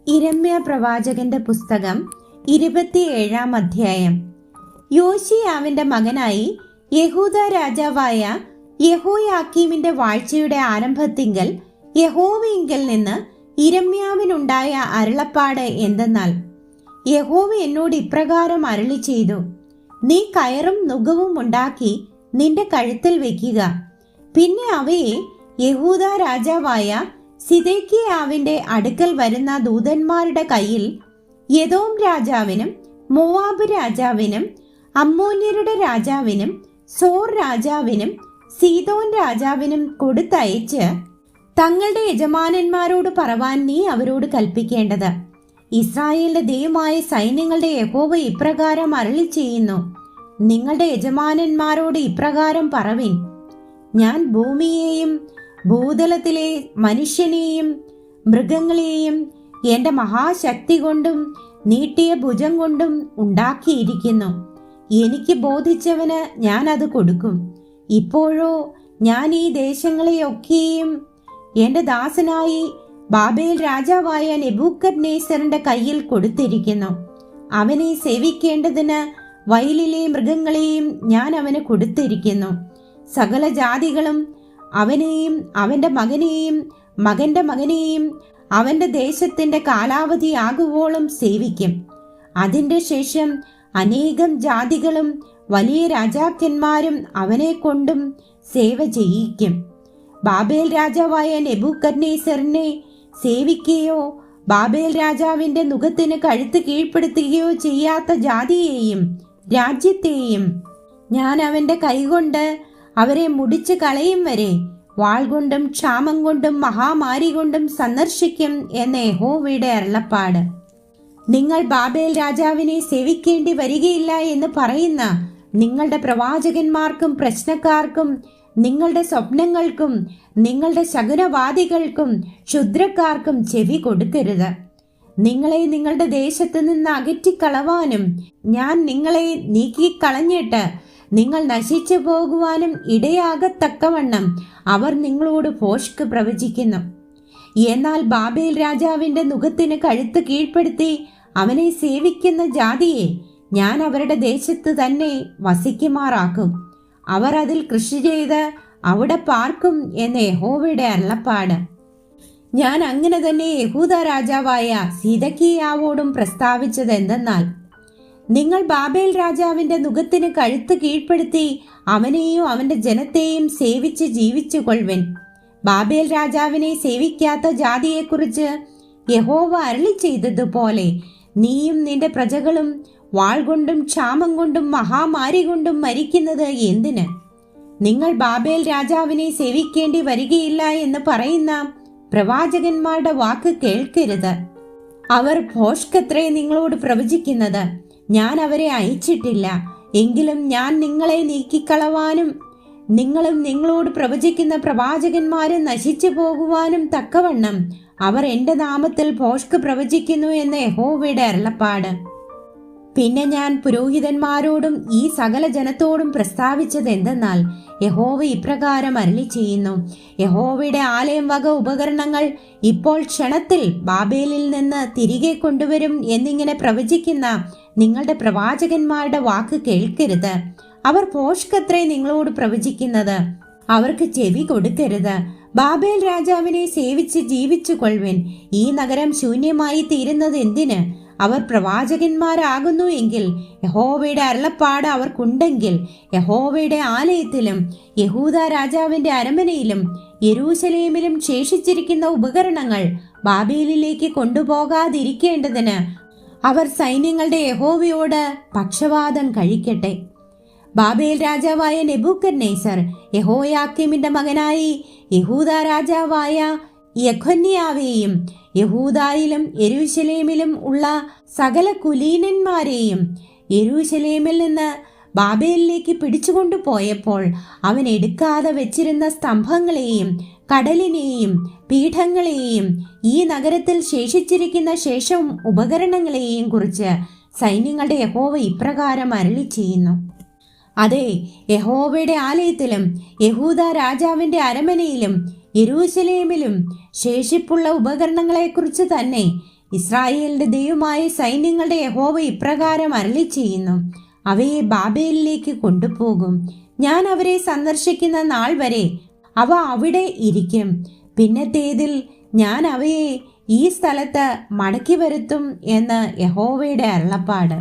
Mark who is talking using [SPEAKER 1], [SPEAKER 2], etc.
[SPEAKER 1] ഇരമ്യ പ്രവാചകന്റെ പുസ്തകം 27-ാം അധ്യായം. യോശിയാവിന്റെ മകനായി യഹൂദ രാജാവായ യെഹോയാക്കീമിന്റെ വാഴ്ചയുടെ ആരംഭത്തിങ്കൽ യഹോവയിങ്കൽ നിന്ന് ഇരമ്യാവിനുണ്ടായ അരുളപ്പാട് എന്തെന്നാൽ, യഹോവ എന്നോട് ഇപ്രകാരം അരുളി ചെയ്തു, നീ കയറും നുകവും ഉണ്ടാക്കി നിന്റെ കഴുത്തിൽ വെക്കുക. പിന്നെ അവയെ യഹൂദ രാജാവായ സിദെക്കീയാവിന്റെ അടുക്കൽ വരുന്ന ദൂതന്മാരുടെ കയ്യിൽ എദോം രാജാവിനും മോവാബ് രാജാവിനും അമ്മോന്യരുടെ രാജാവിനും സോർ രാജാവിനും സീദോൻ രാജാവിനും കൊടുത്തയച്ച് തങ്ങളുടെ യജമാനന്മാരോട് പറവാൻ നീ അവരോട് കൽപ്പിക്കേണ്ടത്, ഇസ്രായേലിന്റെ ദൈവമായ സൈന്യങ്ങളുടെ യഹോവ ഇപ്രകാരം അരുളി ചെയ്യുന്നു, നിങ്ങളുടെ യജമാനന്മാരോട് ഇപ്രകാരം പറവിൻ, ഞാൻ ഭൂമിയെയും ഭൂതലത്തിലെ മനുഷ്യനെയും മൃഗങ്ങളെയും എൻ്റെ മഹാശക്തി കൊണ്ടും നീട്ടിയ ഭുജം കൊണ്ടും ഉണ്ടാക്കിയിരിക്കുന്നു. എനിക്ക് ബോധിച്ചവന് ഞാൻ അത് കൊടുക്കും. ഇപ്പോഴോ ഞാൻ ഈ ദേശങ്ങളെയൊക്കെയും എൻ്റെ ദാസനായി ബാബേൽ രാജാവായ നെബൂഖദ്നേസറിന്റെ കയ്യിൽ കൊടുത്തിരിക്കുന്നു. അവനെ സേവിക്കേണ്ടതിന് വയലിലെ മൃഗങ്ങളെയും ഞാൻ അവന് കൊടുത്തിരിക്കുന്നു. സകല ജാതികളും അവനെയും അവന്റെ മകനെയും മകന്റെ മകനെയും അവന്റെ ദേശത്തിന്റെ കാലാവധിയാകുവോളം സേവിക്കും. അതിന്റെ ശേഷം അനേകം ജാതികളും വലിയ രാജാക്കന്മാരും അവനെ കൊണ്ടും സേവ ചെയ്യിക്കും. ബാബേൽ രാജാവായ നെബൂഖദ്നേസറിനെ സേവിക്കുകയോ ബാബേൽ രാജാവിന്റെ നുകത്തിന് കഴുത്ത് കീഴ്പ്പെടുത്തുകയോ ചെയ്യാത്ത ജാതിയെയും രാജ്യത്തെയും ഞാൻ അവന്റെ കൈകൊണ്ട് അവരെ മുടിച്ചു കളയും വരെ വാൾ കൊണ്ടും ക്ഷാമം കൊണ്ടും മഹാമാരി കൊണ്ടും സന്ദർശിക്കും എന്ന യഹോവയുടെ അരുളപ്പാട്. നിങ്ങൾ ബാബേൽ രാജാവിനെ സേവിക്കേണ്ടി വരികയില്ല എന്ന് പറയുന്ന നിങ്ങളുടെ പ്രവാചകന്മാർക്കും പ്രശ്നക്കാർക്കും നിങ്ങളുടെ സ്വപ്നങ്ങൾക്കും നിങ്ങളുടെ ശകുനവാദികൾക്കും ക്ഷുദ്രക്കാർക്കും ചെവി കൊടുക്കരുത്. നിങ്ങളെ നിങ്ങളുടെ ദേശത്ത് നിന്ന് അകറ്റിക്കളവാനും ഞാൻ നിങ്ങളെ നീക്കിക്കളഞ്ഞിട്ട് നിങ്ങൾ നശിച്ചു പോകുവാനും ഇടയാകത്തക്കവണ്ണം അവർ നിങ്ങളോട് ഭോഷ്ക് പ്രവചിക്കുന്നു. എന്നാൽ ബാബേൽ രാജാവിന്റെ നുകത്തിന് കഴുത്ത് കീഴ്പ്പെടുത്തി അവനെ സേവിക്കുന്ന ജാതിയെ ഞാൻ അവരുടെ ദേശത്ത് തന്നെ വസിക്കുമാറാക്കും. അവർ അതിൽ കൃഷി ചെയ്ത് അവിടെ പാർക്കും എന്ന യഹോവയുടെ അരുളപ്പാട്. ഞാൻ അങ്ങനെ തന്നെ യഹൂദ രാജാവായ സിദെക്കീയാവോടും പ്രസ്താവിച്ചത് എന്തെന്നാൽ, നിങ്ങൾ ബാബേൽ രാജാവിന്റെ നുകത്തിന് കഴുത്ത് കീഴ്പ്പെടുത്തി അവനെയും അവന്റെ ജനത്തെയും സേവിച്ച് ജീവിച്ചു കൊള്ളുവിൻ. ബാബേൽ രാജാവിനെ സേവിക്കാത്ത ജാതിയെക്കുറിച്ച് യഹോവ അരുളി ചെയ്തതുപോലെ നീയും നിന്റെ പ്രജകളും വാൾ കൊണ്ടും ക്ഷാമം കൊണ്ടും മഹാമാരി കൊണ്ടും മരിക്കുന്നത് എന്തിന്? നിങ്ങൾ ബാബേൽ രാജാവിനെ സേവിക്കേണ്ടി വരികയില്ല എന്ന് പറയുന്ന പ്രവാചകന്മാരുടെ വാക്ക് കേൾക്കരുത്. അവർ ഭോഷ്കത്രേ നിങ്ങളോട് പ്രവചിക്കുന്നത്. ഞാൻ അവരെ അയച്ചിട്ടില്ല. എങ്കിലും ഞാൻ നിങ്ങളെ നീക്കിക്കളവാനും നിങ്ങളും നിങ്ങളോട് പ്രവചിക്കുന്ന പ്രവാചകന്മാരും നശിച്ചു പോകുവാനും തക്കവണ്ണം അവർ എൻ്റെ നാമത്തിൽ ഭോഷ്ക് പ്രവചിക്കുന്നു എന്ന യഹോവയുടെ അരുളപ്പാട്. പിന്നെ ഞാൻ പുരോഹിതന്മാരോടും ഈ സകല ജനത്തോടും പ്രസ്താവിച്ചത് എന്തെന്നാൽ, യഹോവ ഇപ്രകാരം അരുളി ചെയ്യുന്നു, യഹോവയുടെ ആലയം വക ഉപകരണങ്ങൾ ഇപ്പോൾ ക്ഷണത്തിൽ ബാബേലിൽ നിന്ന് തിരികെ കൊണ്ടുവരും എന്നിങ്ങനെ പ്രവചിക്കുന്ന നിങ്ങളുടെ പ്രവാചകന്മാരുടെ വാക്ക് കേൾക്കരുത്. അവർ ഭോഷ്കത്രേ നിങ്ങളോട് പ്രവചിക്കുന്നത്. അവർക്ക് ചെവി കൊടുക്കരുത്. ബാബേൽ രാജാവിനെ സേവിച്ച് ജീവിച്ചു കൊള്ളുവിൻ. ഈ നഗരം ശൂന്യമായി തീരുന്നത് എന്തിന്? അവർ പ്രവാചകന്മാരാകുന്നു എങ്കിൽ യഹോവയുടെ അരുളപ്പാട് അവർക്കുണ്ടെങ്കിൽ യഹോവയുടെ ആലയത്തിലും യഹൂദ രാജാവിന്റെ അരമനയിലും യെരൂശലേമിലും ശേഷിച്ചിരിക്കുന്ന ഉപകരണങ്ങൾ ബാബേലിലേക്ക് കൊണ്ടുപോകാതിരിക്കേണ്ടതിന് അവർ സൈന്യങ്ങളുടെ യഹോവയോട് പക്ഷവാദം കഴിക്കട്ടെ. ബാബേൽ രാജാവായ നെബൂഖദ്നേസർ യെഹോയാക്കീമിന്റെ മകനായി യഹൂദ രാജാവായ യെഖൊന്യാവെയും യഹൂദായിലും യെരൂശലേമിലും ഉള്ള സകല കുലീനന്മാരെയും യെരൂശലേമിൽ നിന്ന് ബാബേലിലേക്ക് പിടിച്ചുകൊണ്ടു പോയപ്പോൾ അവൻ എടുക്കാതെ വെച്ചിരുന്ന സ്തംഭങ്ങളെയും കടലിനെയും പീഠങ്ങളെയും ഈ നഗരത്തിൽ ശേഷിച്ചിരിക്കുന്ന ശേഷം ഉപകരണങ്ങളെയും കുറിച്ച് സൈന്യങ്ങളുടെ യഹോവ ഇപ്രകാരം അരുളി ചെയ്യുന്നു. അതെ, യഹോവയുടെ ആലയത്തിലും യഹൂദ രാജാവിന്റെ അരമനയിലും യെരൂശലേമിലും ശേഷിപ്പുള്ള ഉപകരണങ്ങളെക്കുറിച്ച് തന്നെ ഇസ്രായേലിന്റെ ദൈവമായ സൈന്യങ്ങളുടെ യഹോവ ഇപ്രകാരം അരുളി ചെയ്യുന്നു: അവയെ ബാബേലിലേക്ക് കൊണ്ടുപോകും. ഞാൻ അവരെ സന്ദർശിക്കുന്ന നാൾ വരെ അവ അവിടെ ഇരിക്കും. പിന്നത്തേതിൽ ഞാൻ അവയെ ഈ സ്ഥലത്ത് മടക്കി വരുത്തും എന്ന് യഹോവയുടെ അരുളപ്പാട്.